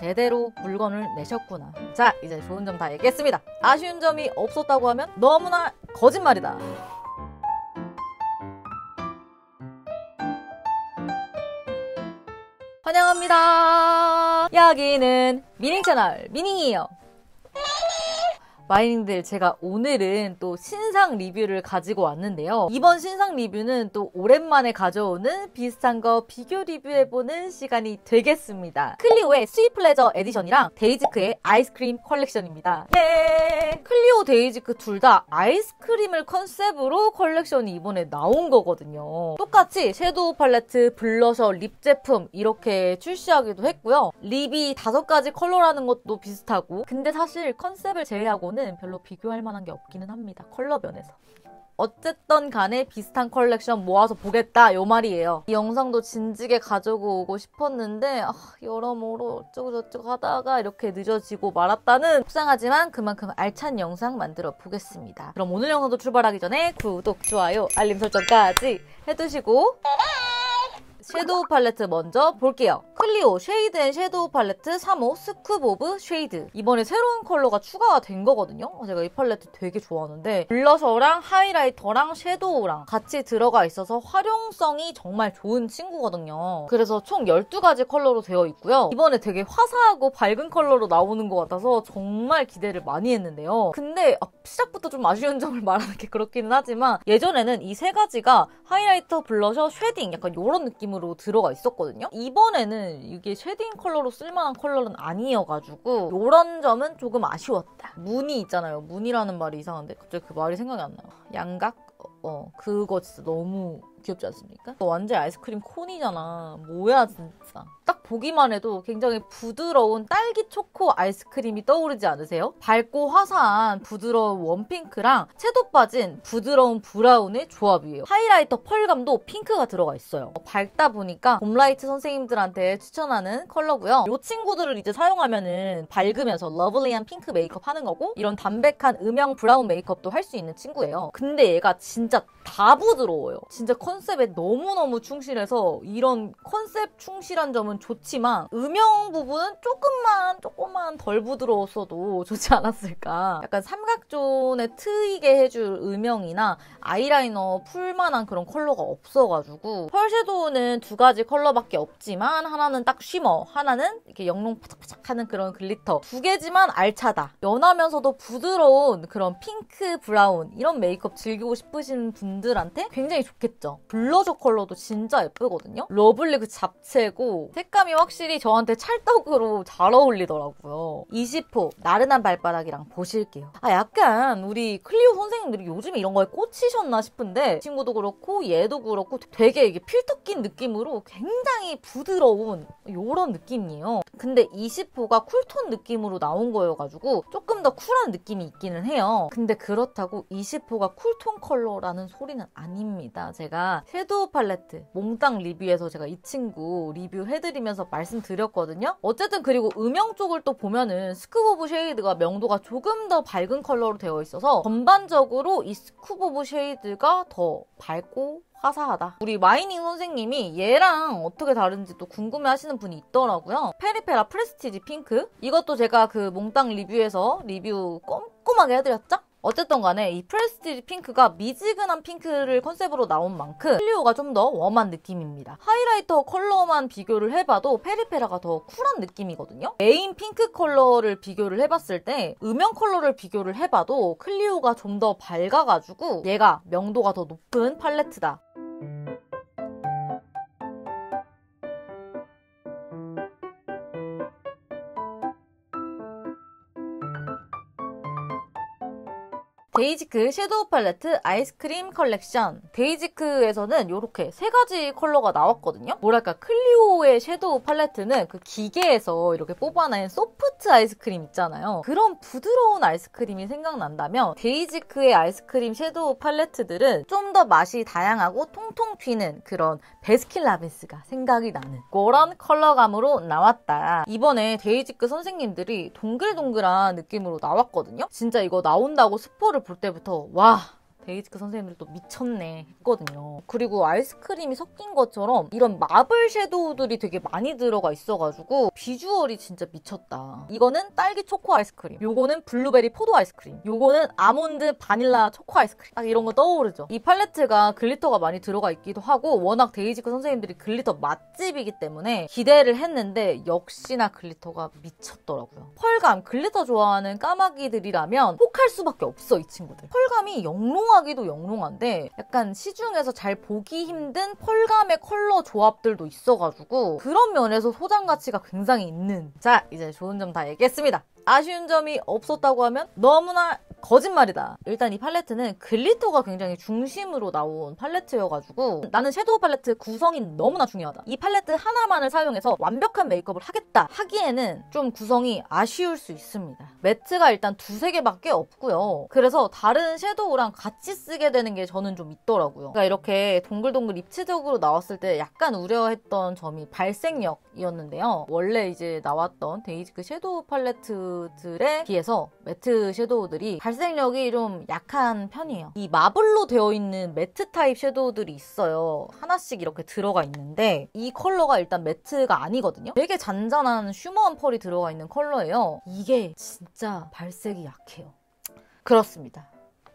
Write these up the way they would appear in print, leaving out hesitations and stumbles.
제대로 물건을 내셨구나. 자, 이제 좋은 점 다 얘기했습니다. 아쉬운 점이 없었다고 하면 너무나 거짓말이다. 환영합니다. 여기는 미닝 채널 미닝이에요. 마이닝들, 제가 오늘은 또 신상 리뷰를 가지고 왔는데요. 이번 신상 리뷰는 또 오랜만에 가져오는 비슷한 거 비교 리뷰해보는 시간이 되겠습니다. 클리오의 스윗 플레저 에디션이랑 데이지크의 아이스크림 컬렉션입니다. 예! 클리오, 데이지크 둘 다 아이스크림을 컨셉으로 컬렉션이 이번에 나온 거거든요. 똑같이 섀도우 팔레트, 블러셔, 립 제품 이렇게 출시하기도 했고요. 립이 5가지 컬러라는 것도 비슷하고, 근데 사실 컨셉을 제외하고는 별로 비교할 만한 게 없기는 합니다. 컬러 면에서. 어쨌든 간에 비슷한 컬렉션 모아서 보겠다, 요 말이에요. 이 영상도 진지게 가지고 오고 싶었는데 여러모로 어쩌고저쩌고 하다가 이렇게 늦어지고 말았다는, 속상하지만 그만큼 알찬 영상 만들어 보겠습니다. 그럼 오늘 영상도 출발하기 전에 구독, 좋아요, 알림 설정까지 해두시고 섀도우 팔레트 먼저 볼게요. 클리오 쉐이드 앤 섀도우 팔레트 3호 스쿱 오브 쉐이드. 이번에 새로운 컬러가 추가가 된 거거든요. 제가 이 팔레트 되게 좋아하는데 블러셔랑 하이라이터랑 섀도우랑 같이 들어가 있어서 활용성이 정말 좋은 친구거든요. 그래서 총 12가지 컬러로 되어 있고요. 이번에 되게 화사하고 밝은 컬러로 나오는 것 같아서 정말 기대를 많이 했는데요. 근데 시작부터 좀 아쉬운 점을 말하는 게 그렇기는 하지만, 예전에는 이 3가지가 하이라이터, 블러셔, 쉐딩 약간 이런 느낌으로 들어가 있었거든요. 이번에는 이게 쉐딩 컬러로 쓸만한 컬러는 아니어가지고 이런 점은 조금 아쉬웠다. 무늬 있잖아요. 무늬라는 말이 이상한데 갑자기 그 말이 생각이 안 나요. 양각? 그거 진짜 너무 귀엽지 않습니까? 완전 아이스크림 콘이잖아. 뭐야 진짜. 딱 보기만 해도 굉장히 부드러운 딸기 초코 아이스크림이 떠오르지 않으세요? 밝고 화사한 부드러운 원핑크랑 채도 빠진 부드러운 브라운의 조합이에요. 하이라이터 펄감도 핑크가 들어가 있어요. 밝다 보니까 봄라이트 선생님들한테 추천하는 컬러고요. 이 친구들을 이제 사용하면은 밝으면서 러블리한 핑크 메이크업 하는 거고, 이런 담백한 음영 브라운 메이크업도 할 수 있는 친구예요. 근데 얘가 진짜 다 부드러워요. 진짜 컨셉에 너무너무 충실해서 이런 컨셉 충실한 점은 좋지만 음영 부분은 조금만 덜 부드러웠어도 좋지 않았을까. 약간 삼각존에 트이게 해줄 음영이나 아이라이너 풀만한 그런 컬러가 없어가지고, 펄 섀도우는 2가지 컬러밖에 없지만 하나는 딱 쉬머, 하나는 이렇게 영롱 파짝파짝하는 그런 글리터. 2개지만 알차다. 연하면서도 부드러운 그런 핑크, 브라운 이런 메이크업 즐기고 싶으신 분들한테 굉장히 좋겠죠. 블러셔 컬러도 진짜 예쁘거든요. 러블리 그 잡채고 색감이 확실히 저한테 찰떡으로 잘 어울리더라고요. 20호 나른한 발바닥이랑 보실게요. 약간 우리 클리오 선생님들이 요즘에 이런 거에 꽂히셨나 싶은데, 이 친구도 그렇고 얘도 그렇고 되게 이게 필터 낀 느낌으로 굉장히 부드러운 이런 느낌이에요. 근데 20호가 쿨톤 느낌으로 나온 거여가지고 조금 더 쿨한 느낌이 있기는 해요. 근데 그렇다고 20호가 쿨톤 컬러라는 소리는 아닙니다. 제가 섀도우 팔레트 몽땅 리뷰에서 제가 이 친구 리뷰해드리면서 말씀드렸거든요. 어쨌든 그리고 음영 쪽을 또 보면은 스쿱 오브 쉐이드가 명도가 조금 더 밝은 컬러로 되어 있어서 전반적으로 이 스쿱 오브 쉐이드가 더 밝고 화사하다. 우리 마이닝 선생님이 얘랑 어떻게 다른지 또 궁금해하시는 분이 있더라고요. 페리페라 프레스티지 핑크? 이것도 제가 그 몽땅 리뷰에서 리뷰 꼼꼼하게 해드렸죠? 어쨌든 간에 이 프레스티지 핑크가 미지근한 핑크를 컨셉으로 나온 만큼 클리오가 좀 더 웜한 느낌입니다. 하이라이터 컬러만 비교를 해봐도 페리페라가 더 쿨한 느낌이거든요. 메인 핑크 컬러를 비교를 해봤을 때 음영 컬러를 비교를 해봐도 클리오가 좀 더 밝아가지고 얘가 명도가 더 높은 팔레트다. 데이지크 섀도우 팔레트 아이스크림 컬렉션. 데이지크에서는 이렇게 3가지 컬러가 나왔거든요. 뭐랄까, 클리오의 섀도우 팔레트는 그 기계에서 이렇게 뽑아낸 소프트 아이스크림 있잖아요. 그런 부드러운 아이스크림이 생각난다면 데이지크의 아이스크림 섀도우 팔레트들은 좀 더 맛이 다양하고 통통 튀는 그런 베스킨라빈스가 생각이 나는 그런 컬러감으로 나왔다. 이번에 데이지크 선생님들이 동글동글한 느낌으로 나왔거든요. 진짜 이거 나온다고 스포를 볼 때부터 와, 데이지크 선생님들도 미쳤네 했거든요. 그리고 아이스크림이 섞인 것처럼 이런 마블 섀도우들이 되게 많이 들어가 있어가지고 비주얼이 진짜 미쳤다. 이거는 딸기 초코 아이스크림, 요거는 블루베리 포도 아이스크림, 요거는 아몬드 바닐라 초코 아이스크림, 딱 이런 거 떠오르죠. 이 팔레트가 글리터가 많이 들어가 있기도 하고 워낙 데이지크 선생님들이 글리터 맛집이기 때문에 기대를 했는데 역시나 글리터가 미쳤더라고요. 펄감, 글리터 좋아하는 까마귀들이라면 혹할 수밖에 없어. 이 친구들 펄감이 영롱하기도 영롱한데 약간 시중에서 잘 보기 힘든 펄감의 컬러 조합들도 있어가지고 그런 면에서 소장 가치가 굉장히 있는. 자, 이제 좋은 점 다 얘기했습니다. 아쉬운 점이 없었다고 하면 너무나 거짓말이다. 일단 이 팔레트는 글리터가 굉장히 중심으로 나온 팔레트여가지고 나는 섀도우 팔레트 구성이 너무나 중요하다. 이 팔레트 하나만을 사용해서 완벽한 메이크업을 하겠다 하기에는 좀 구성이 아쉬울 수 있습니다. 매트가 일단 두세 개밖에 없고요. 그래서 다른 섀도우랑 같이 쓰게 되는 게 저는 좀 있더라고요. 그러니까 이렇게 동글동글 입체적으로 나왔을 때 약간 우려했던 점이 발색력이었는데요. 원래 이제 나왔던 데이지크 섀도우 팔레트들에 비해서 매트 섀도우들이 발색력이 좀 약한 편이에요. 이 마블로 되어 있는 매트 타입 섀도우들이 있어요. 하나씩 이렇게 들어가 있는데 이 컬러가 일단 매트가 아니거든요. 되게 잔잔한 쉬머한 펄이 들어가 있는 컬러예요. 이게 진짜 발색이 약해요. 그렇습니다.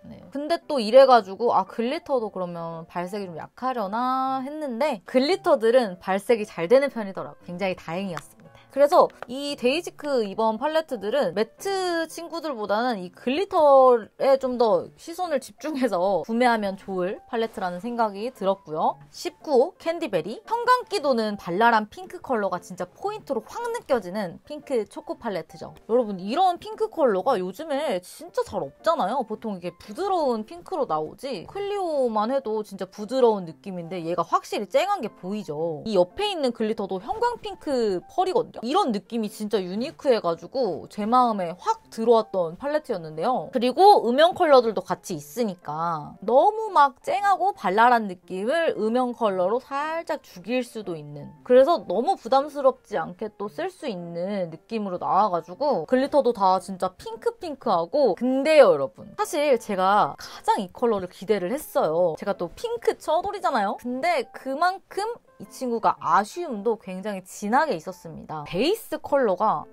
네. 근데 또 이래가지고 글리터도 그러면 발색이 좀 약하려나 했는데 글리터들은 발색이 잘 되는 편이더라고요. 굉장히 다행이었습니다. 그래서 이 데이지크 이번 팔레트들은 매트 친구들보다는 이 글리터에 좀 더 시선을 집중해서 구매하면 좋을 팔레트라는 생각이 들었고요. 19호 캔디베리. 형광기도는 발랄한 핑크 컬러가 진짜 포인트로 확 느껴지는 핑크 초코 팔레트죠. 여러분 이런 핑크 컬러가 요즘에 진짜 잘 없잖아요. 보통 이게 부드러운 핑크로 나오지 클리오만 해도 진짜 부드러운 느낌인데 얘가 확실히 쨍한 게 보이죠. 이 옆에 있는 글리터도 형광 핑크 펄이거든요. 이런 느낌이 진짜 유니크해가지고 제 마음에 확 들어왔던 팔레트였는데요. 그리고 음영 컬러들도 같이 있으니까 너무 막 쨍하고 발랄한 느낌을 음영 컬러로 살짝 죽일 수도 있는, 그래서 너무 부담스럽지 않게 또 쓸 수 있는 느낌으로 나와가지고 글리터도 다 진짜 핑크핑크하고. 근데요 여러분, 사실 제가 가장 이 컬러를 기대를 했어요. 제가 또 핑크 처돌이잖아요. 근데 그만큼 이 친구가 아쉬움도 굉장히 진하게 있었습니다. 베이스 컬러가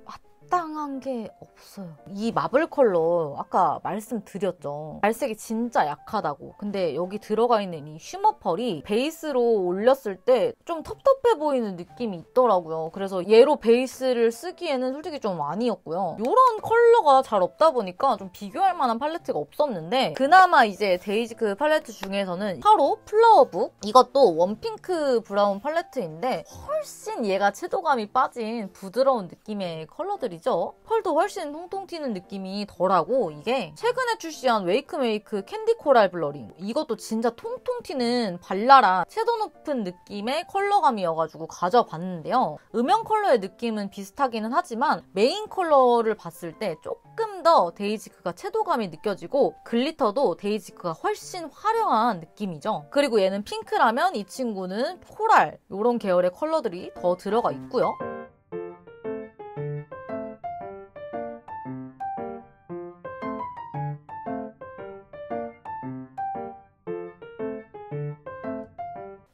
마땅한 게 없어요. 이 마블 컬러 아까 말씀드렸죠. 발색이 진짜 약하다고. 근데 여기 들어가 있는 이 쉬머 펄이 베이스로 올렸을 때 좀 텁텁해 보이는 느낌이 있더라고요. 그래서 얘로 베이스를 쓰기에는 솔직히 좀 아니었고요. 이런 컬러가 잘 없다 보니까 좀 비교할 만한 팔레트가 없었는데 그나마 이제 데이지크 팔레트 중에서는 8호 플라워북, 이것도 원핑크 브라운 팔레트인데 훨씬 얘가 채도감이 빠진 부드러운 느낌의 컬러들이죠. 펄도 훨씬 통통 튀는 느낌이 덜하고, 이게 최근에 출시한 웨이크메이크 캔디 코랄 블러링, 이것도 진짜 통통 튀는 발랄한 채도 높은 느낌의 컬러감이어가지고 가져봤는데요. 음영 컬러의 느낌은 비슷하기는 하지만 메인 컬러를 봤을 때 조금 더 데이지크가 채도감이 느껴지고 글리터도 데이지크가 훨씬 화려한 느낌이죠. 그리고 얘는 핑크라면 이 친구는 코랄, 이런 계열의 컬러들이 더 들어가 있고요.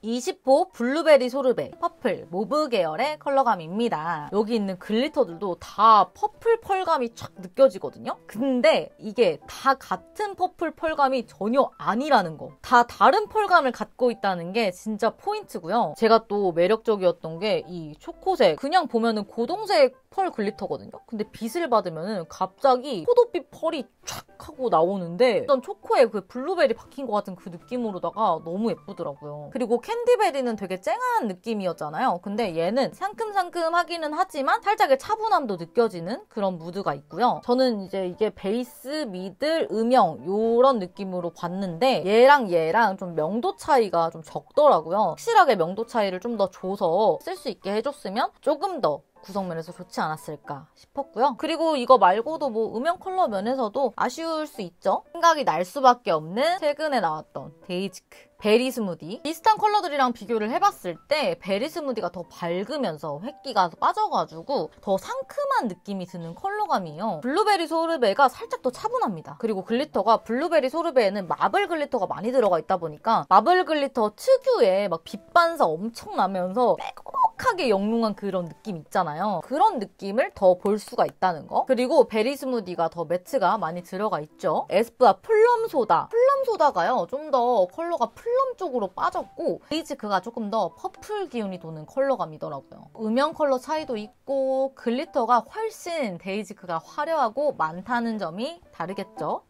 (20호) 블루베리 소르베 퍼플 모브 계열의 컬러감입니다. 여기 있는 글리터들도 다 퍼플 펄감이 촥 느껴지거든요. 근데 이게 다 같은 퍼플 펄감이 전혀 아니라는 거, 다 다른 펄감을 갖고 있다는 게 진짜 포인트고요. 제가 또 매력적이었던 게 이 초코색, 그냥 보면은 고동색 펄 글리터거든요. 근데 빛을 받으면은 갑자기 포도빛 펄이 촥 하고 나오는데 어떤 초코에 그 블루베리 박힌 것 같은 그 느낌으로다가 너무 예쁘더라고요. 그리고 캔디베리는 되게 쨍한 느낌이었잖아요. 근데 얘는 상큼상큼하기는 하지만 살짝의 차분함도 느껴지는 그런 무드가 있고요. 저는 이제 이게 베이스, 미들, 음영 요런 느낌으로 봤는데 얘랑 좀 명도 차이가 좀 적더라고요. 확실하게 명도 차이를 좀 더 줘서 쓸 수 있게 해줬으면 조금 더 구성면에서 좋지 않았을까 싶었고요. 그리고 이거 말고도 뭐 음영 컬러 면에서도 아쉬울 수 있죠. 생각이 날 수밖에 없는 최근에 나왔던 데이지크 베리 스무디. 비슷한 컬러들이랑 비교를 해봤을 때 베리 스무디가 더 밝으면서 획기가 빠져가지고 더 상큼한 느낌이 드는 컬러감이에요. 블루베리 소르베가 살짝 더 차분합니다. 그리고 글리터가 블루베리 소르베에는 마블 글리터가 많이 들어가 있다 보니까 마블 글리터 특유의 막 빛 반사 엄청 나면서 빼곡하게 영롱한 그런 느낌 있잖아요. 그런 느낌을 더 볼 수가 있다는 거. 그리고 베리 스무디가 더 매트가 많이 들어가 있죠. 에스쁘아 플럼 소다. 플럼 소다가요, 좀 더 컬러가 플럼 쪽으로 빠졌고 데이지크가 조금 더 퍼플 기운이 도는 컬러감이더라고요. 음영 컬러 차이도 있고 글리터가 훨씬 데이지크가 화려하고 많다는 점이 다르겠죠.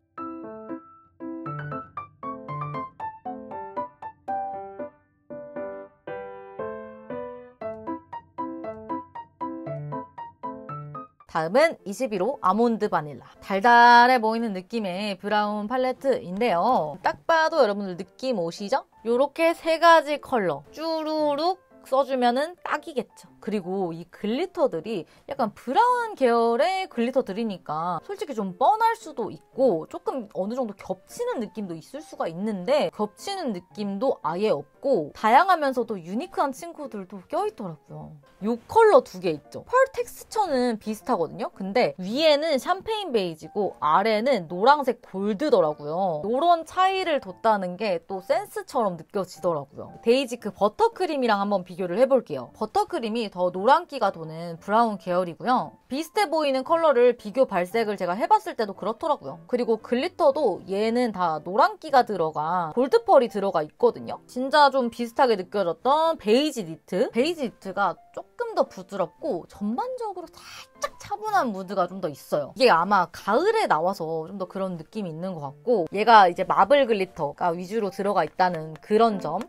다음은 21호 아몬드 바닐라. 달달해 보이는 느낌의 브라운 팔레트인데요. 딱 봐도 여러분들 느낌 오시죠? 요렇게 세 가지 컬러 쭈루룩 써주면은 딱이겠죠. 그리고 이 글리터들이 약간 브라운 계열의 글리터들이니까 솔직히 좀 뻔할 수도 있고 조금 어느 정도 겹치는 느낌도 있을 수가 있는데 겹치는 느낌도 아예 없고 다양하면서도 유니크한 친구들도 껴있더라고요. 요 컬러 두 개 있죠. 펄 텍스처는 비슷하거든요. 근데 위에는 샴페인 베이지고 아래는 노란색 골드더라고요. 이런 차이를 뒀다는 게 또 센스처럼 느껴지더라고요. 데이지크 버터크림이랑 한번 비교를 해볼게요. 버터크림이 더 노란기가 도는 브라운 계열이고요. 비슷해 보이는 컬러를 비교 발색을 제가 해봤을 때도 그렇더라고요. 그리고 글리터도 얘는 다 노란기가 들어가 골드 펄이 들어가 있거든요. 진짜 좀 비슷하게 느껴졌던 베이지 니트. 베이지 니트가 조금 더 부드럽고 전반적으로 살짝 차분한 무드가 좀 더 있어요. 이게 아마 가을에 나와서 좀 더 그런 느낌이 있는 것 같고 얘가 이제 마블 글리터가 위주로 들어가 있다는 그런 점.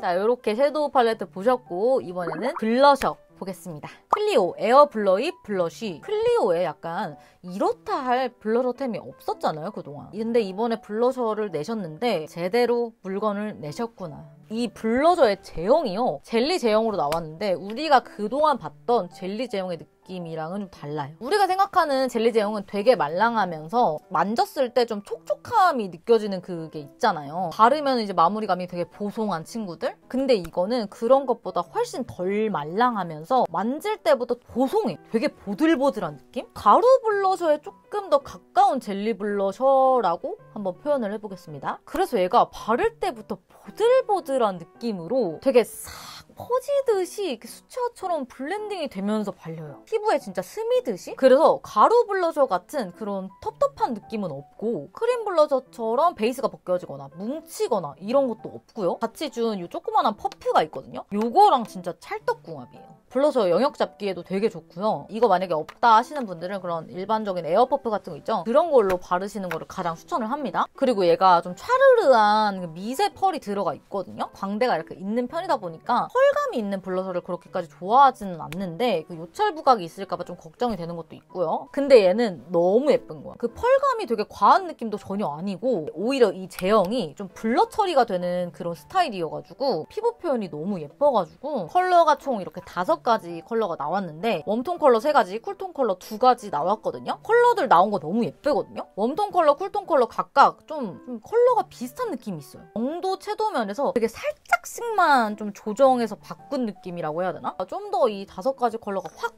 자, 이렇게 섀도우 팔레트 보셨고 이번에는 블러셔 보겠습니다. 클리오 에어 블러입 블러쉬. 클리오에 약간 이렇다 할 블러셔템이 없었잖아요, 그동안. 근데 이번에 블러셔를 내셨는데 제대로 물건을 내셨구나. 이 블러셔의 제형이요, 젤리 제형으로 나왔는데 우리가 그동안 봤던 젤리 제형의 느낌이랑은 좀 달라요. 우리가 생각하는 젤리 제형은 되게 말랑하면서 만졌을 때 좀 촉촉함이 느껴지는 그게 있잖아요. 바르면 이제 마무리감이 되게 보송한 친구들? 근데 이거는 그런 것보다 훨씬 덜 말랑하면서 만질 때부터 보송해. 되게 보들보들한 느낌? 가루 블러셔에 조금 더 가까운 젤리 블러셔라고 한번 표현을 해보겠습니다. 그래서 얘가 바를 때부터 보들보들한 느낌으로 되게 싹 퍼지듯이 이렇게 수채화처럼 블렌딩이 되면서 발려요. 피부에 진짜 스미듯이? 그래서 가루 블러셔 같은 그런 텁텁한 느낌은 없고 크림 블러셔처럼 베이스가 벗겨지거나 뭉치거나 이런 것도 없고요. 같이 준 이 조그만한 퍼프가 있거든요. 요거랑 진짜 찰떡궁합이에요. 블러셔 영역 잡기에도 되게 좋고요. 이거 만약에 없다 하시는 분들은 그런 일반적인 에어 퍼프 같은 거 있죠? 그런 걸로 바르시는 거를 가장 추천을 합니다. 그리고 얘가 좀 촤르르한 미세 펄이 들어가 있거든요. 광대가 이렇게 있는 편이다 보니까 펄감이 있는 블러셔를 그렇게까지 좋아하지는 않는데 그 요철 부각이 있을까봐 좀 걱정이 되는 것도 있고요. 근데 얘는 너무 예쁜 거야. 그 펄감이 되게 과한 느낌도 전혀 아니고 오히려 이 제형이 좀 블러 처리가 되는 그런 스타일이어가지고 피부 표현이 너무 예뻐가지고 컬러가 총 이렇게 5가지 컬러가 나왔는데 웜톤 컬러 3가지, 쿨톤 컬러 2가지 나왔거든요. 컬러들 나온 거 너무 예쁘거든요. 웜톤 컬러, 쿨톤 컬러 각각 좀 컬러가 비슷한 느낌이 있어요. 정도 채도 면에서 되게 살짝씩만 좀 조정해서 바꾼 느낌이라고 해야 되나? 좀 더 이 5가지 컬러가 확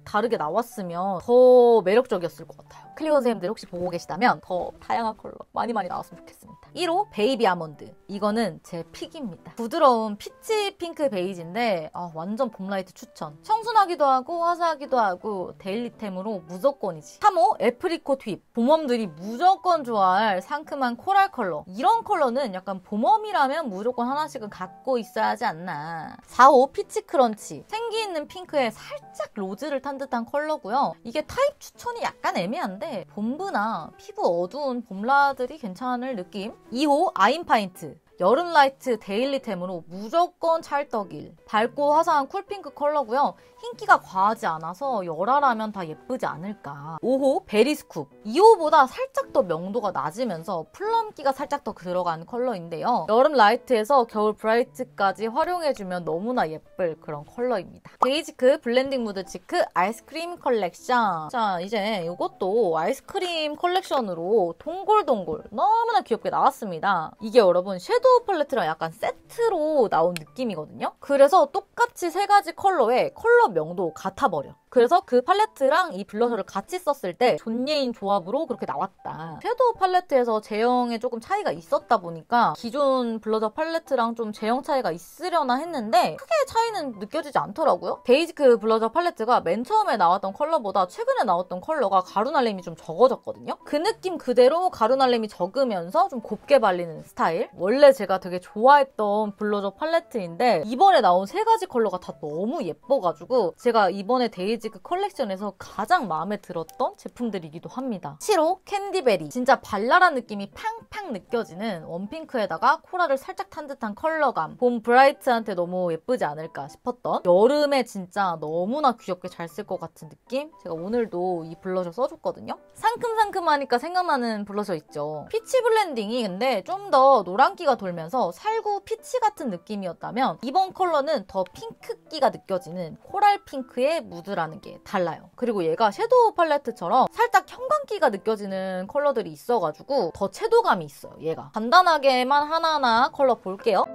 다르게 나왔으면 더 매력적이었을 것 같아요. 클리오 선생님들 혹시 보고 계시다면 더 다양한 컬러 많이 나왔으면 좋겠습니다. 1호 베이비 아몬드. 이거는 제 픽입니다. 부드러운 피치 핑크 베이지인데 완전 봄라이트 추천. 청순하기도 하고 화사하기도 하고 데일리템으로 무조건이지. 3호 애프리콧 휘. 봄웜들이 무조건 좋아할 상큼한 코랄 컬러. 이런 컬러는 약간 봄웜이라면 무조건 하나씩은 갖고 있어야 하지 않나. 4호 피치 크런치. 생기 있는 핑크에 살짝 로즈를 탄 듯한 컬러고요. 이게 타입 추천이 약간 애매한데 봄브나 피부 어두운 봄라들이 괜찮을 느낌. 2호 아임파인트. 여름 라이트 데일리템으로 무조건 찰떡일. 밝고 화사한 쿨핑크 컬러고요. 흰기가 과하지 않아서 열화라면 다 예쁘지 않을까. 5호 베리스쿱. 2호보다 살짝 더 명도가 낮으면서 플럼기가 살짝 더 들어간 컬러인데요. 여름 라이트에서 겨울 브라이트까지 활용해주면 너무나 예쁠 그런 컬러입니다. 베이지크 블렌딩 무드 치크 아이스크림 컬렉션. 자, 이제 이것도 아이스크림 컬렉션으로 동글동글 너무나 귀엽게 나왔습니다. 이게 여러분 섀도우 팔레트랑 약간 세트로 나온 느낌이거든요. 그래서 똑같이 세 가지 컬러에 컬러 명도 같아버려. 그래서 그 팔레트랑 이 블러셔를 같이 썼을 때 존예인 조합으로 그렇게 나왔다. 섀도우 팔레트에서 제형에 조금 차이가 있었다 보니까 기존 블러셔 팔레트랑 좀 제형 차이가 있으려나 했는데 크게 차이는 느껴지지 않더라고요. 베이지크 블러셔 팔레트가 맨 처음에 나왔던 컬러보다 최근에 나왔던 컬러가 가루날림이 좀 적어졌거든요. 그 느낌 그대로 가루날림이 적으면서 좀 곱게 발리는 스타일. 원래 제가 되게 좋아했던 블러셔 팔레트인데 이번에 나온 세 가지 컬러가 다 너무 예뻐가지고 제가 이번에 베이지크 컬렉션에서 가장 마음에 들었던 제품들이기도 합니다. 7호 캔디베리. 진짜 발랄한 느낌이 팡팡 느껴지는 원핑크에다가 코랄을 살짝 탄 듯한 컬러감. 봄 브라이트한테 너무 예쁘지 않을까 싶었던 여름에 진짜 너무나 귀엽게 잘 쓸 것 같은 느낌? 제가 오늘도 이 블러셔 써줬거든요. 상큼상큼하니까 생각나는 블러셔 있죠. 피치 블렌딩이 근데 좀 더 노란기가 돌면서 살구 피치 같은 느낌이었다면 이번 컬러는 더 핑크기가 느껴지는 코랄 핑크의 무드라는 게 달라요. 그리고 얘가 섀도우 팔레트처럼 살짝 형광기가 느껴지는 컬러들이 있어가지고 더 채도감이 있어요. 얘가 간단하게만 하나하나 컬러 볼게요.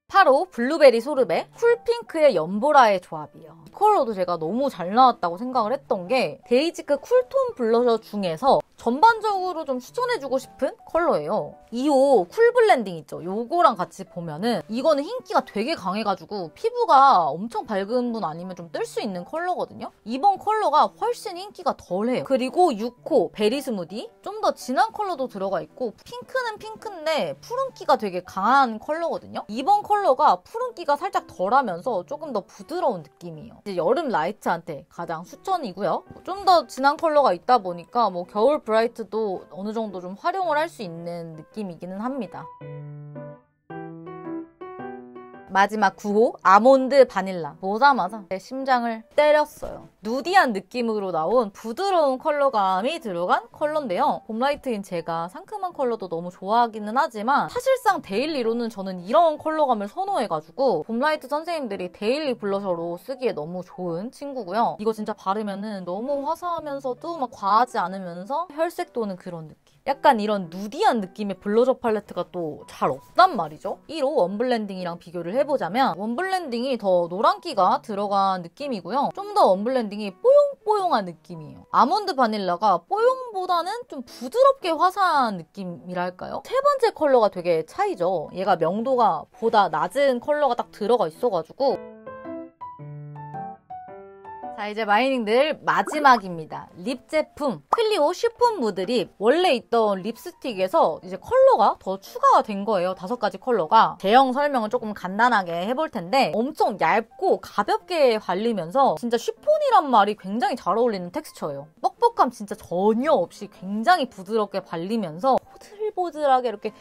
8호 블루베리 소르베 쿨핑크의 연보라의 조합이에요. 이 컬러도 제가 너무 잘 나왔다고 생각을 했던 게 베이지크 쿨톤 블러셔 중에서 전반적으로 좀 추천해주고 싶은 컬러예요. 2호 쿨 블렌딩 있죠? 요거랑 같이 보면은 이거는 흰기가 되게 강해가지고 피부가 엄청 밝은 분 아니면 좀 뜰 수 있는 컬러거든요? 이번 컬러가 훨씬 흰기가 덜해요. 그리고 6호 베리 스무디 좀 더 진한 컬러도 들어가 있고 핑크는 핑크인데 푸른기가 되게 강한 컬러거든요? 이번 컬러가 푸른기가 살짝 덜하면서 조금 더 부드러운 느낌이에요. 이제 여름 라이트한테 가장 추천이고요. 좀 더 진한 컬러가 있다 보니까 뭐 겨울 브라이트도 어느 정도 좀 활용을 할 수 있는 느낌이기는 합니다. 마지막 9호 아몬드 바닐라. 보자마자 내 심장을 때렸어요. 누디한 느낌으로 나온 부드러운 컬러감이 들어간 컬러인데요. 봄라이트인 제가 상큼한 컬러도 너무 좋아하기는 하지만 사실상 데일리로는 저는 이런 컬러감을 선호해가지고 봄라이트 선생님들이 데일리 블러셔로 쓰기에 너무 좋은 친구고요. 이거 진짜 바르면은 너무 화사하면서도 막 과하지 않으면서 혈색 도는 그런 느낌. 약간 이런 누디한 느낌의 블러셔 팔레트가 또 잘 없단 말이죠. 1호 원블렌딩이랑 비교를 해보자면 원블렌딩이 더 노란기가 들어간 느낌이고요. 좀 더 원블렌딩이 뽀용뽀용한 느낌이에요. 아몬드 바닐라가 뽀용보다는 좀 부드럽게 화사한 느낌이랄까요? 세 번째 컬러가 되게 차이죠. 얘가 명도가 보다 낮은 컬러가 딱 들어가 있어가지고 자, 이제 마이닝들 마지막입니다. 립 제품 클리오 쉬폰 무드 립. 원래 있던 립스틱에서 이제 컬러가 더 추가가 된 거예요. 5가지 컬러가. 제형 설명을 조금 간단하게 해볼 텐데 엄청 얇고 가볍게 발리면서 진짜 쉬폰이란 말이 굉장히 잘 어울리는 텍스처예요. 뻑뻑함 진짜 전혀 없이 굉장히 부드럽게 발리면서 보들보들하게 이렇게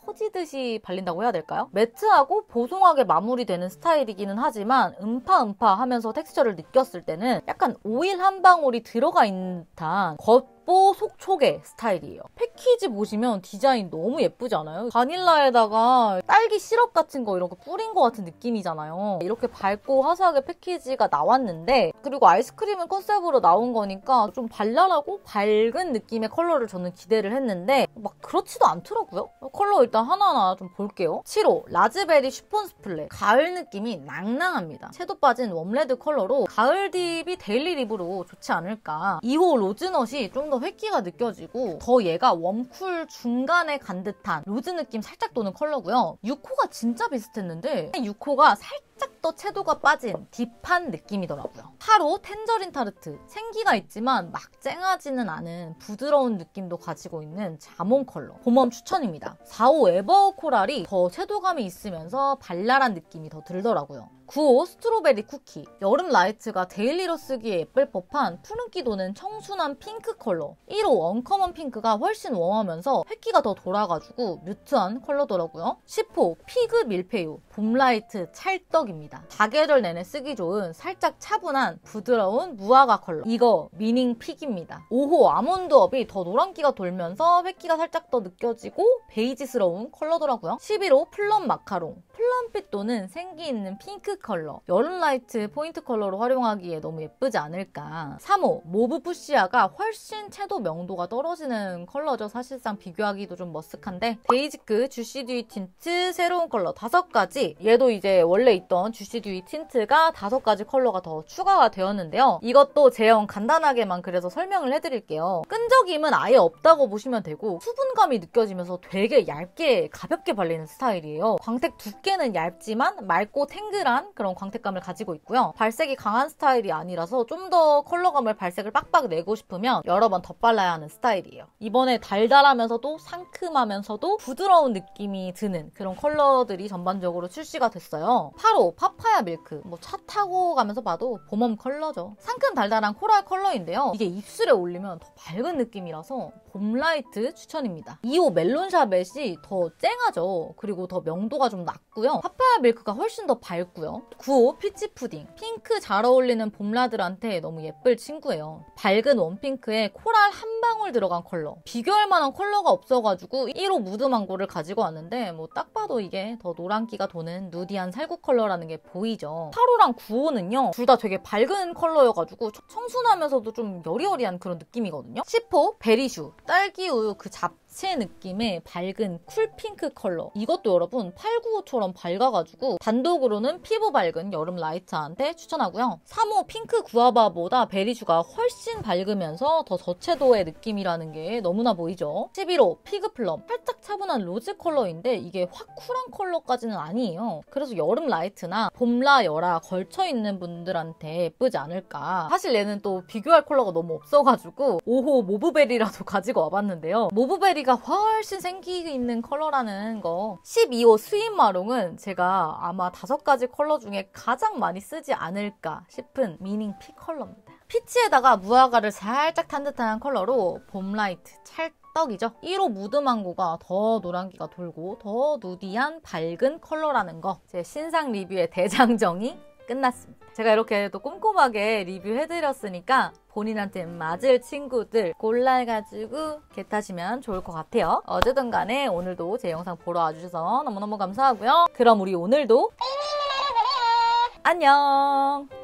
퍼지듯이 발린다고 해야 될까요? 매트하고 보송하게 마무리되는 스타일이기는 하지만 음파음파 하면서 텍스처를 느꼈을 때는 약간 오일 한 방울이 들어가 있는 듯한 겉보 속촉의 스타일이에요. 패키지 보시면 디자인 너무 예쁘지 않아요? 바닐라에다가 딸기 시럽 같은 거 이런 거 뿌린 것 같은 느낌이잖아요. 이렇게 밝고 화사하게 패키지가 나왔는데 그리고 아이스크림은 컨셉으로 나온 거니까 좀 발랄하고 밝은 느낌의 컬러를 저는 기대를 했는데 막 그렇지도 않더라고요. 컬러 일단 하나하나 좀 볼게요. 7호 라즈베리 쉬폰 스플레. 가을 느낌이 낭낭합니다. 채도 빠진 웜레드 컬러로 가을 딥이 데일리 립으로 좋지 않을까. 2호 로즈넛이 좀 더 획기가 느껴지고 더 얘가 웜쿨 중간에 간 듯한 로즈 느낌 살짝 도는 컬러고요. 6호가 진짜 비슷했는데 6호가 살짝 더 채도가 빠진 딥한 느낌이더라고요. 8호 텐저린 타르트. 생기가 있지만 막 쨍하지는 않은 부드러운 느낌도 가지고 있는 자몽 컬러. 봄웜 추천입니다. 4호 에버 코랄이 더 채도감이 있으면서 발랄한 느낌이 더 들더라고요. 9호 스트로베리 쿠키. 여름 라이트가 데일리로 쓰기에 예쁠 법한 푸른기 도는 청순한 핑크 컬러. 1호 언커먼 핑크가 훨씬 웜하면서 획기가 더 돌아가지고 뮤트한 컬러더라고요. 10호 피그 밀푀유. 봄 라이트 찰떡입니다. 사계절 내내 쓰기 좋은 살짝 차분한 부드러운 무화과 컬러. 이거 미닝 픽입니다. 5호 아몬드업이 더 노란기가 돌면서 획기가 살짝 더 느껴지고 베이지스러운 컬러더라고요. 11호 플럼 마카롱. 플럼빛 도는 생기 있는 핑크 컬러. 여름 라이트 포인트 컬러로 활용하기에 너무 예쁘지 않을까. 3호 모브 푸시아가 훨씬 채도 명도가 떨어지는 컬러죠. 사실상 비교하기도 좀 머쓱한데 데이지크 주시 듀이 틴트 새로운 컬러 5가지. 얘도 이제 원래 있던 주시 듀이 틴트가 5가지 컬러가 더 추가가 되었는데요. 이것도 제형 간단하게만 그래서 설명을 해드릴게요. 끈적임은 아예 없다고 보시면 되고 수분감이 느껴지면서 되게 얇게 가볍게 발리는 스타일이에요. 광택 두께는 얇지만 맑고 탱글한 그런 광택감을 가지고 있고요. 발색이 강한 스타일이 아니라서 좀 더 컬러감을 발색을 빡빡 내고 싶으면 여러 번 덧발라야 하는 스타일이에요. 이번에 달달하면서도 상큼하면서도 부드러운 느낌이 드는 그런 컬러들이 전반적으로 출시가 됐어요. 8호 파파야 밀크. 뭐 차 타고 가면서 봐도 봄웜 컬러죠. 상큼 달달한 코랄 컬러인데요. 이게 입술에 올리면 더 밝은 느낌이라서 봄 라이트 추천입니다. 2호 멜론 샤벳이 더 쨍하죠. 그리고 더 명도가 좀 낮고요. 파파야 밀크가 훨씬 더 밝고요. 9호 피치 푸딩. 핑크 잘 어울리는 봄라들한테 너무 예쁠 친구예요. 밝은 원핑크에 코랄 한 방울 들어간 컬러. 비교할 만한 컬러가 없어가지고 1호 무드망고를 가지고 왔는데 뭐 딱 봐도 이게 더 노란기가 도는 누디한 살구 컬러라는 게 보이죠. 8호랑 9호는요. 둘 다 되게 밝은 컬러여가지고 청순하면서도 좀 여리여리한 그런 느낌이거든요. 10호 베리슈. 딸기 우유 그 잡채 느낌의 밝은 쿨핑크 컬러. 이것도 여러분 895처럼 밝아가지고 단독으로는 피부 밝은 여름 라이트한테 추천하고요. 3호 핑크 구아바보다 베리슈가 훨씬 밝으면서 더 저채도의 느낌이라는 게 너무나 보이죠. 11호 피그플럼. 살짝 차분한 로즈 컬러인데 이게 확 쿨한 컬러까지는 아니에요. 그래서 여름 라이트나 봄라 여라 걸쳐있는 분들한테 예쁘지 않을까. 사실 얘는 또 비교할 컬러가 너무 없어가지고 5호 모브베리라도 가지고 와봤는데요. 모브베리가 훨씬 생기 있는 컬러라는 거. 12호 스윗 마롱은 제가 아마 5가지 컬러 중에 가장 많이 쓰지 않을까 싶은 미닝 피 컬러입니다. 피치에다가 무화과를 살짝 탄 듯한 컬러로 봄 라이트 찰떡이죠. 1호 무드망고가 더 노란기가 돌고 더 누디한 밝은 컬러라는 거. 제 신상 리뷰의 대장정이 끝났습니다. 제가 이렇게 또 꼼꼼하게 리뷰해드렸으니까 본인한테 맞을 친구들 골라가지고 겟하시면 좋을 것 같아요. 어쨌든 간에 오늘도 제 영상 보러 와주셔서 너무너무 감사하고요. 그럼 우리 오늘도 안녕!